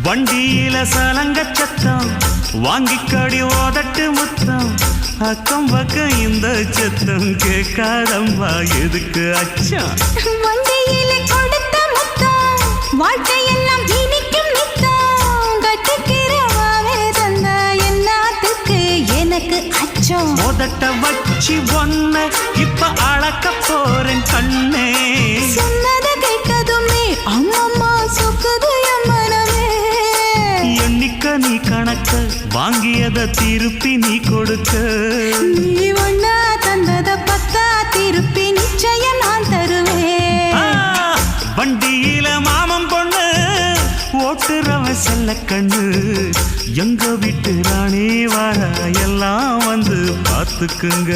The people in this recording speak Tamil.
வண்டியில சலங்க சத்தம் வாங்கிக்கடி ஓதட்டு முத்தம் அக்கம் பக்கம் இந்த சத்தம் கேட்காதம்மா எதுக்கு அச்சம் வண்டியில கொடுத்த முத்தம் வாழ்க்கையெல்லாம் இனிக்கும் நித்தம் கட்டுக்கிறவாவே தந்த என்னத்துக்கு எனக்கு அச்சம் ஓதட்ட வச்சு ஒன்ன இப்ப அளக்க போறேன் கண்ணே சொன்னத கேட்டதுமே அம்மம்மா சொக்குது என் மனமே எண்ணிக்க நீ கணக்க வாங்கியத திருப்பி நீ கொடுக்க நீ ஒன்னா தந்தத பத்தா திருப்பி நிச்சயம் நான் தருவேன் வண்டியில மாமன் பொண்ணு ஓட்டுறவன் செல்ல கண்ணு எங்க வீட்டு ராணி வார எல்லாம் வந்து பார்த்துக்குங்க